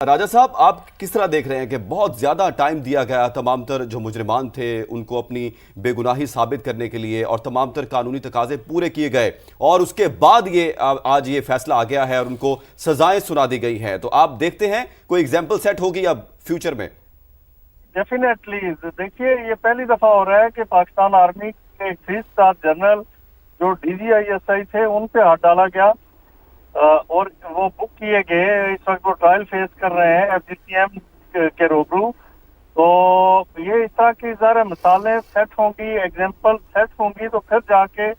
راجہ صاحب، آپ کس طرح دیکھ رہے ہیں کہ بہت زیادہ ٹائم دیا گیا تمام تر جو مجرمان تھے ان کو اپنی بے گناہی ثابت کرنے کے لیے، اور تمام تر قانونی تقاضے پورے کیے گئے، اور اس کے بعد آج یہ فیصلہ آ گیا ہے اور ان کو سزائیں سنا دی گئی ہیں، تو آپ دیکھتے ہیں کوئی ایگزامپل سیٹ ہوگی اب فیوچر میں؟ ڈیفینیٹلی دیکھیے، یہ پہلی دفعہ ہو رہا ہے کہ پاکستان آرمی کے 3 اسٹار جنرل جو DGISI تھے ان پہ ہاتھ ڈالا گیا اور وہ بک کیے گئے۔ اس وقت وہ ٹرائل فیس کر رہے ہیں FGCM کے روبرو۔ تو یہ اس طرح کی ظاہر مثالیں سیٹ ہوں گی، ایگزامپل سیٹ ہوں گی، تو پھر جا کے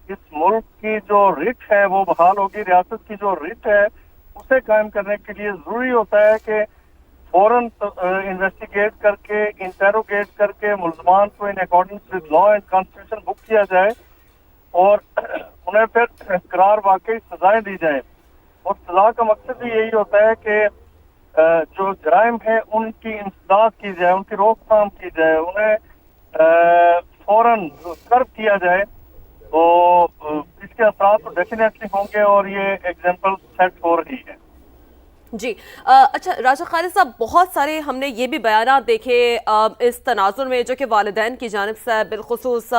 اس ملک کی جو رٹ ہے وہ بحال ہوگی۔ ریاست کی جو رٹ ہے اسے قائم کرنے کے لیے ضروری ہوتا ہے کہ فوراً انویسٹیگیٹ کر کے، انٹیروگیٹ کر کے ملزمان کو in accordance with law and constitution book کیا جائے اور انہیں پھر قرار واقعی سزائیں دی جائیں۔ اور سزا کا مقصد بھی یہی ہوتا ہے کہ جو جرائم ہیں ان کی انسداد کی جائے، ان کی روک تھام کی جائے، انہیں فوراً کرب کیا جائے۔ تو اس کے اثرات تو ڈیفینیٹلی ہوں گے اور یہ ایگزامپل سیٹ ہو رہی ہے۔ جی اچھا راجہ خالد صاحب، بہت سارے ہم نے یہ بھی بیانات دیکھے اس تناظر میں جو کہ والدین کی جانب سے بالخصوص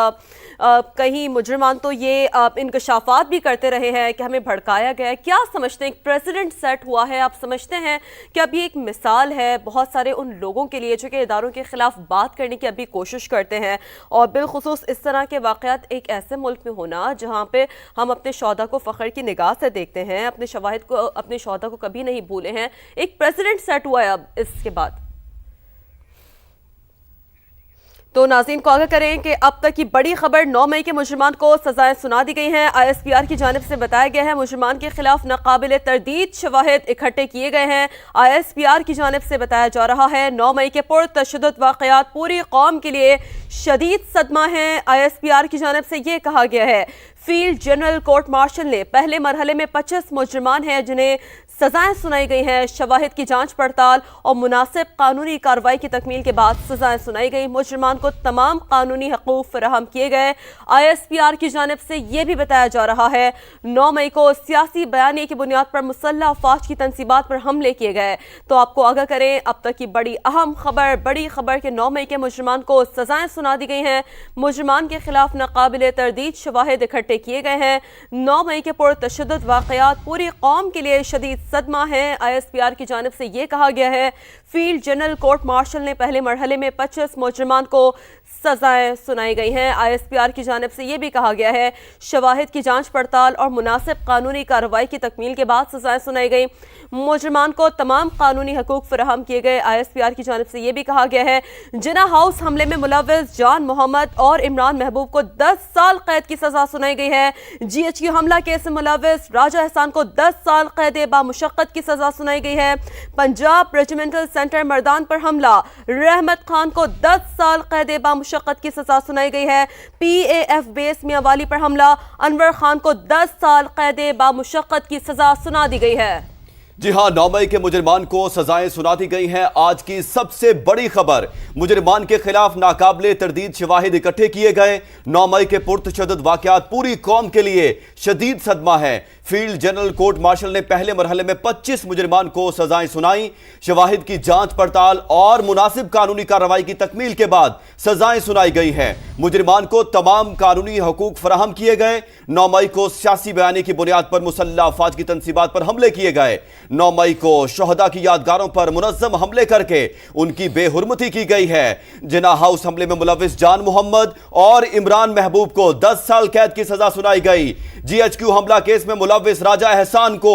کہیں مجرمان تو یہ انکشافات بھی کرتے رہے ہیں کہ ہمیں بھڑکایا گیا ہے۔ کیا سمجھتے ہیں ایک پریزیڈنٹ سیٹ ہوا ہے، آپ سمجھتے ہیں کہ اب یہ ایک مثال ہے بہت سارے ان لوگوں کے لیے جو کہ اداروں کے خلاف بات کرنے کی ابھی کوشش کرتے ہیں، اور بالخصوص اس طرح کے واقعات ایک ایسے ملک میں ہونا جہاں پہ ہم اپنے شہداء کو فخر کی نگاہ سے دیکھتے ہیں، اپنے شہداء کو کبھی نہیں بھولے ہیں، ایک پریزیڈنٹ سیٹ ہوا ہے اب اس کے بعد؟ تو ناظرین کو آگاہ کریں کہ اب تک کی بڑی خبر، 9 مئی کے مجرمان کو سزائیں سنا دی گئی ہیں۔ ISPR کی جانب سے بتایا گیا ہے مجرمان کے خلاف ناقابل تردید شواہد اکٹھے کیے گئے ہیں۔ ISPR کی جانب سے بتایا جا رہا ہے 9 مئی کے پرتشدد واقعات پوری قوم کے لیے شدید صدمہ ہیں۔ ISPR کی جانب سے یہ کہا گیا ہے فیلڈ جنرل کورٹ مارشل نے پہلے مرحلے میں 25 مجرمان ہیں جنہیں سزائیں سنائی گئی ہیں۔ شواہد کی جانچ پڑتال اور مناسب قانونی کارروائی کی تکمیل کے بعد سزائیں سنائی گئی۔ مجرمان کو تمام قانونی حقوق فراہم کیے گئے۔ ISPR کی جانب سے یہ بھی بتایا جا رہا ہے 9 مئی کو سیاسی بیانیے کی بنیاد پر مسلح افواج کی تنصیبات پر حملے کیے گئے۔ تو آپ کو آگاہ کریں اب تک کی بڑی خبر کہ 9 مئی کے مجرمان کو سزائیں سنا دی گئی ہیں۔ مجرمان کے خلاف ناقابل تردید شواہد اکٹھے کیے گئے ہیں۔ 9 مئی کے پرتشدد واقعات پوری قوم کے لیے شدید صدمہ ہے۔ ISPR کی جانب سے یہ کہا گیا ہے فیلڈ جنرل کورٹ مارشل نے پہلے مرحلے میں 25 مجرمان کو سزائیں سنائی گئی ہیں۔ ISPR کی جانب سے یہ بھی کہا گیا ہے شواہد کی جانچ پڑتال اور مناسب قانونی کارروائی کی تکمیل کے بعد سزائیں سنائی گئی۔ مجرمان کو تمام قانونی حقوق فراہم کیے گئے۔ ISPR کی جانب سے یہ بھی کہا گیا ہے جناح ہاؤس حملے میں ملوث جان محمد اور عمران محبوب کو 10 سال قید کی سزا سنائی گئی ہے۔ GHQ حملہ کیس میں ملوث راجہ احسان کو 10 سال قید بامشقت کی سزا سنائی گئی ہے۔ پنجاب ریجیمنٹل سینٹر مردان پر حملہ، رحمت خان کو 10 سال قید بامشقت کی سزا سنائی گئی ہے۔ PAF بیس میاں والی پر حملہ، انور خان کو 10 سال قید بامشقت کی سزا سنا دی گئی ہے۔ جی ہاں، 9 مئی کے مجرمان کو سزائیں سنا دی گئی ہیں۔ آج کی سب سے بڑی خبر، مجرمان کے خلاف ناقابل تردید شواہد اکٹھے کیے گئے۔ 9 مئی کے پرتشدد واقعات پوری قوم کے لیے شدید صدمہ ہے۔ فیلڈ جنرل کورٹ مارشل نے پہلے مرحلے میں 25 مجرمان کو سزائیں سنائیں۔ شواہد کی جانچ پڑتال اور مناسب قانونی کارروائی کی تکمیل کے بعد سزائیں سنائی گئی ہیں۔ مجرمان کو تمام قانونی حقوق فراہم کیے گئے۔ 9 مئی کو سیاسی بیانیے کی بنیاد پر مسلح افواج کی تنصیبات پر حملے کیے گئے۔ 9 مئی کو شہداء کی یادگاروں پر منظم حملے کر کے ان کی بے حرمتی کی گئی ہے۔ جناح ہاؤس حملے میں ملوث جان محمد اور عمران محبوب کو 10 سال قید کی سزا سنائی گئی۔ GHQ حملہ کیس میں ملوث راجہ احسان کو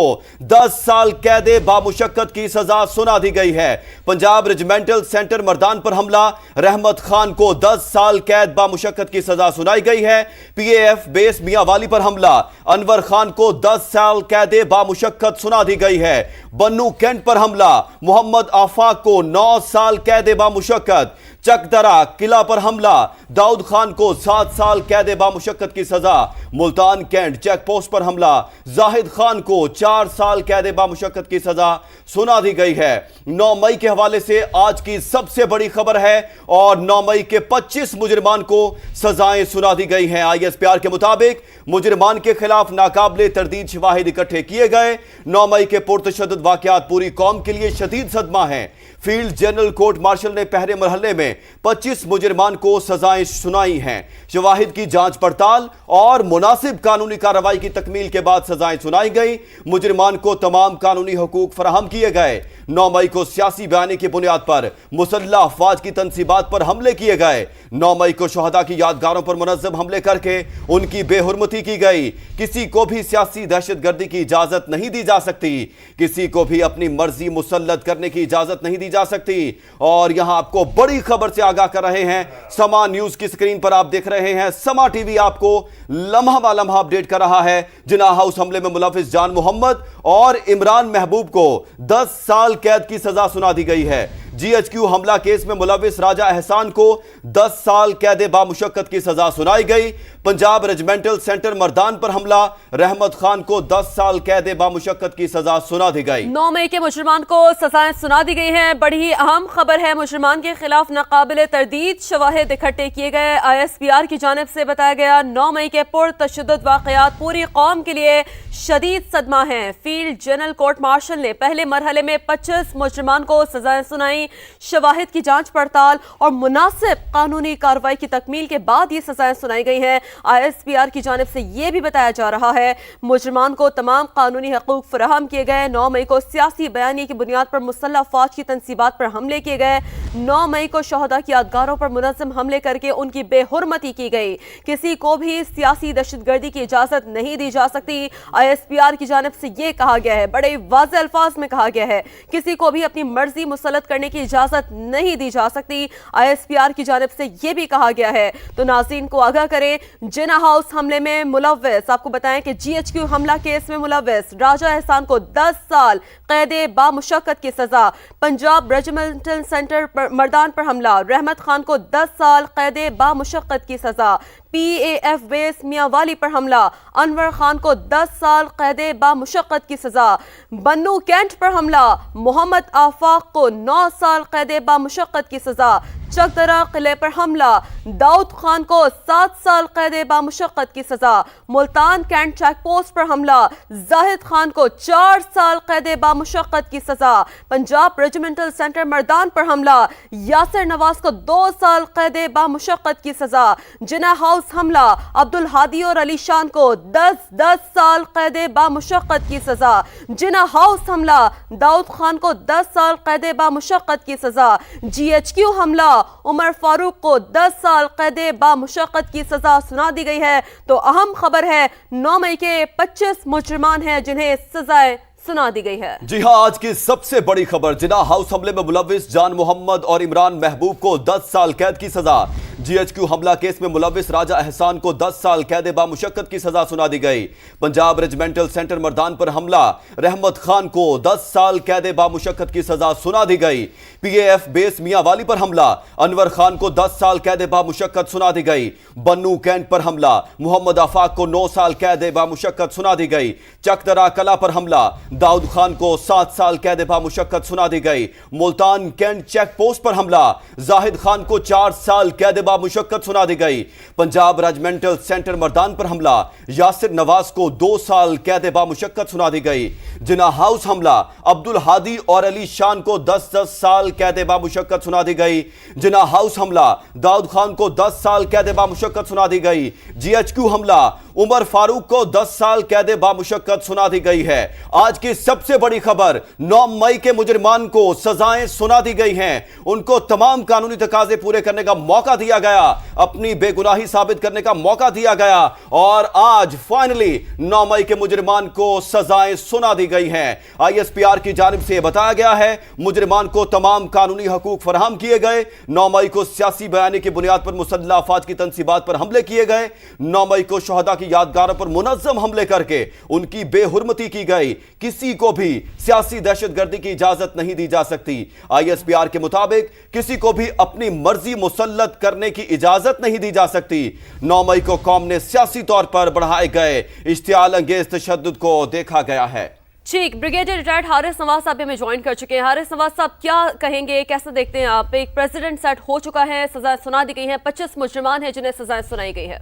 10 سال قید بامشقت کی سزا سنا دی گئی ہے۔ پنجاب ریجیمنٹل سینٹر مردان پر حملہ، رحمت خان کو 10 سال قید بامشقت کی سزا سنائی گئی ہے۔ PAF بیس میاں والی پر حملہ، انور خان کو 10 سال قید بامشقت سنا دی گئی ہے۔ بنو کینٹ پر حملہ، محمد آفاق کو 9 سال قید بامشقت۔ چک درہ قلعہ پر حملہ، داؤد خان کو 7 سال قید بامشقت کی سزا۔ ملتان کینٹ چیک پوسٹ پر حملہ، زاہد خان کو 4 سال قید بامشقت کی سزا۔ सुना दी गई है। 9 मई के हवाले से आज की सबसे बड़ी खबर है और 9 मई के 25 मुजरिमान को सजाएं सुना दी गई हैं। ISPR के मुताबिक मुजरिमान के खिलाफ नाकाबिले तरदीद शवाहिद इकट्ठे किए गए। 9 मई के पुरतशद्दुद वाक़यात पूरी कौम के लिए शदीद सदमा है। फील्ड जनरल कोर्ट मार्शल ने पहले मरहले में 25 मुजरिमान को सजाएं सुनाई हैं। शवाहिद की जांच पड़ताल और मुनासिब कानूनी कार्रवाई की तकमील के बाद सजाएं सुनाई गई। मुजरिमान को तमाम कानूनी हुकूक फराहम किए गए। 9 मई को सियासी बयानी की बुनियाद पर मुसल्लह अफवाज की तनसीबात पर हमले किए गए। 9 मई को शहदा की यादगारों पर मुनज़्ज़म हमले करके उनकी बेहुरमती की गई। किसी को भी सियासी दहशतगर्दी की इजाजत नहीं दी जा सकती। किसी को भी अपनी मर्जी मुसल्लत करने की इजाजत नहीं दी जा सकती। और यहां आपको बड़ी खबर से आगाह कर रहे हैं। समा न्यूज की स्क्रीन पर आप देख रहे हैं। समा टीवी आपको लम्हा बा लम्हा अपडेट कर रहा है। जिन्ना हाउस हमले में मुलविस जान मोहम्मद और इमरान महबूब को 10 साल कैद की सजा सुना दी गई है। GHQ हमला केस में मुलविस राजा एहसान को 10 साल कैद बामुशक्कत की सजा सुनाई गई। पंजाब रेजिमेंटल सेंटर मर्दान पर हमला, रहमत खान को 10 साल कैद बामुशक्कत की सजा सुना दी गई। 9 मई के मुजरिमान को सजाएं सुना दी गई हैं। बड़ी अहम खबर है, मुजरिमान के खिलाफ नाकाबिले तरदीद शवाहिद इकट्ठे किए गए। ISPR की जानिब से बताया गया 9 मई के पुरतशद्दुद वाक़यात पूरी कौम के लिए शदीद सदमा है। फील्ड जनरल कोर्ट मार्शल ने पहले मरहले में 25 मुजरिमान को सजाएं सुनाई। शवाहिद की जांच पड़ताल और मुनासिब कानूनी कार्रवाई की तकमील के बाद ये सजाएं सुनाई गई हैं। ISPR की जानिब से ये भी बताया जा रहा है मुजरिमान को तमाम कानूनी हकूक फराहम किए गए। 9 मई को सियासी बयानी की बुनियाद पर मुसल्लह अफवाज की तनसीबात पर हमले किए गए। 9 मई को शहदा की यादगारों पर मुनज़्ज़म हमले करके उनकी बेहुरमती की गई। किसी को भी सियासी दहशतगर्दी की इजाजत नहीं दी जा सकती। ISPR की जानिब से ये कहा गया है, बड़े वाज़ेह अल्फाज में कहा गया है, किसी को भी अपनी मर्जी मुसल्लत करने की इजाजत नहीं दी जा सकती। ISPR की जानिब से ये भी कहा गया है। तो नाज़रीन को आगाह करें, जिन्ना हाउस हमले में मुलविस, आपको बताएं कि GHQ हमला केस में मुलविस राजा एहसान को 10 साल कैद बामुशक्कत की सजा। पंजाब रेजिमेंटल सेंटर मर्दान पर हमला, रहमत खान को 10 साल कैद बामुशक्कत की सजा। PAF बेस मियांवाली पर हमला, अनवर खान को 10 साल कैद बामुशक्कत की सजा। बन्नू कैंट पर हमला, मोहम्मद आफाक को 9 साल कैद बामुशक्कत की सजा। चकदरा किले पर हमला, दाऊद खान को 7 साल कैद बामुशक्कत की सजा। मुल्तान कैंट चेक पोस्ट पर हमला, जाहिद खान को 4 साल कैद बामुशक्कत की सजा। पंजाब रेजिमेंटल सेंटर मर्दान पर हमला, यासिर नवाज को 2 साल कैद बामुशक्कत की सजा। जिन्ना हाउस हमला, अब्दुल हादी और अली शान को 10 साल कैद बामुशक्कत की सजा। जिन्ना हाउस हमला, दाऊद खान को 10 साल कैद बामुशक्कत की सजा। GHQ हमला, उमर फारूक को 10 साल कैद बामुशक्कत की सजा सुना दी गई है। तो अहम खबर है, 9 मई के 25 मुजरिमान हैं जिन्हें सजाएं सुना दी गई है। जी हां, आज की सबसे बड़ी खबर, जिन्ना हाउस हमले में मुलविस जान मोहम्मद और इमरान महबूब को 10 साल कैद की सजा। GHQ हमला केस में मुलविस राजा एहसान को 10 साल कैद बामुशक्कत की सजा सुना दी गई। पंजाब रेजिमेंटल सेंटर मर्दान पर हमला, रहमत खान को 10 साल कैद बामुशक्कत की सजा सुना दी गई। PAF बेस मियांवाली पर हमला, अनवर खान को 10 साल कैद बामुशक्कत सुना दी गई। बन्नू कैंट पर हमला, मोहम्मद आफाक को 9 साल कैद बामुशक्कत सुना दी गई। चकदरा कला पर हमला, दाऊद खान को 7 साल कैद बामुशक्कत सुना दी गई। मुल्तान कैंट चेक पोस्ट पर हमला, जाहिद खान को 4 साल कैद बामुशक्कत सुना दी गई। पंजाब रेजिमेंटल सेंटर मर्दान पर हमला, यासिर नवाज को 2 साल कैद बामुशक्कत सुना दी गई। जिन्ना हाउस हमला, अब्दुल हादी और अली शान को 10 साल कैद बामुशक्कत सुना दी गई। जिन्ना हाउस हमला, दाऊद खान को 10 साल कैद बामुशक्कत सुना दी गई। GHQ हमला, उमर फारूक को 10 साल कैद बामुशक्कत सुना दी गई है। आज की सबसे बड़ी खबर, 9 मई के मुजरिमान को सजाएं सुना दी गई हैं। उनको तमाम कानूनी तकाजे पूरे करने का मौका दिया गया, अपनी बेगुनाही साबित करने का मौका दिया गया और आज फाइनली 9 मई के मुजरिमान को सजाएं सुना दी गई हैं। ISPR की जानिब से बताया गया है मुजरिमान को तमाम कानूनी हकूक फराहम किए गए। 9 मई को सियासी बयानी की बुनियाद पर मुसल्लह अफवाज की तनसीबात पर हमले किए गए। 9 मई को शहदा की यादगारों पर मुनज़्ज़म हमले करके उनकी बेहुरमती की गई। किसी को भी सियासी दहशतगर्दी की इजाजत नहीं दी जा सकती। ISPR के मुताबिक किसी को भी अपनी मर्जी मुसल्लत करने की इजाजत नहीं दी जा सकती। 9 मई को कौम ने सियासी तौर पर बढ़ाए गए इश्तियाल अंगेज तशद्दुद को देखा गया है। ठीक, ब्रिगेडियर रिटायर्ड हारिस नवाज साहब हमें ज्वाइन कर चुके हैं। हारिस नवाज साहब, क्या कहेंगे, कैसे देखते हैं आप? एक प्रेसिडेंट सेट हो चुका है, सजाएं सुना दी गई हैं, 25 मुजरिमान हैं जिन्हें सजाएं सुनाई गई है।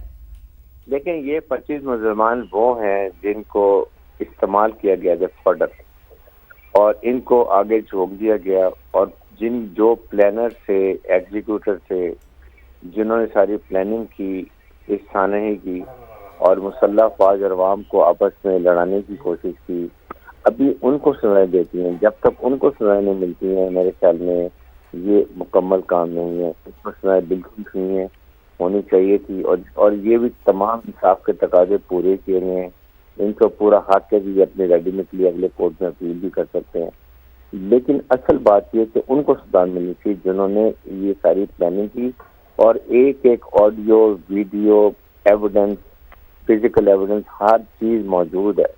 देखें, ये 25 मुजरिमान वो हैं जिनको इस्तेमाल किया गया जब फॉर्डर, और इनको आगे झोंक दिया गया, और जो प्लानर थे, एग्जीक्यूटर थे, जिन्होंने सारी प्लानिंग की इस सानही की और मुसल्लह फौज और अवाम को आपस में लड़ाने की कोशिश की, अभी उनको सजाएं देती हैं। जब तक उनको सजाएं नहीं मिलती हैं, मेरे ख्याल में ये मुकम्मल काम नहीं है। उनको सजाएं बिल्कुल नहीं है, होनी चाहिए थी, और ये भी तमाम इंसाफ के तकाजे पूरे किए गए हैं। इनको पूरा हक है कि ये अपनी रेडीमेड के लिए अगले कोर्ट में अपील भी कर सकते हैं। लेकिन असल बात ये कि उनको सजा मिलनी थी जिन्होंने ये सारी प्लानिंग की, और एक एक audio, video evidence, physical evidence, हर चीज मौजूद है।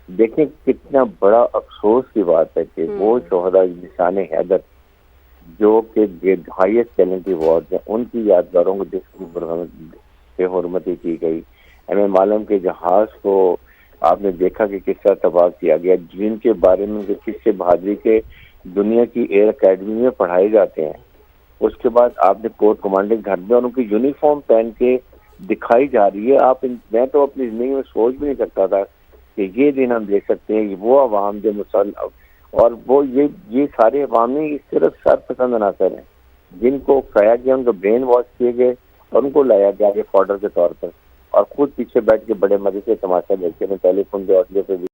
देखें, कितना बड़ा अफसोस की बात है कि वो शोहदा निशान हैदर जो कि हाईएस्ट चैलेंज अवार्ड है, उनकी यादगारों को जिसकी बेहुरमती की गई। हमें मालूम के जहाज को आपने देखा कि किस तरह तबाह किया गया, जिनके बारे में किससे बहादुरी के दुनिया की एयर अकेडमी में पढ़ाए जाते हैं। उसके बाद आपने कोर्ट कमांडिंग घर में और उनकी यूनिफॉर्म पहन के दिखाई जा रही है। मैं तो अपनी जिंदगी में सोच भी नहीं सकता था कि ये दिन हम देख सकते हैं कि वो अवाम जो मुसल्लम, और वो ये सारे अवाम में इस तरफ सरपसंद अनासर हैं जिनको उकसाया गया, उनको ब्रेन वॉश किए गए और उनको लाया गया फॉर्डर के तौर पर, और खुद पीछे बैठ के बड़े मजे से तमाशा देखते हैं। टेलीफोन के ऑडियो पे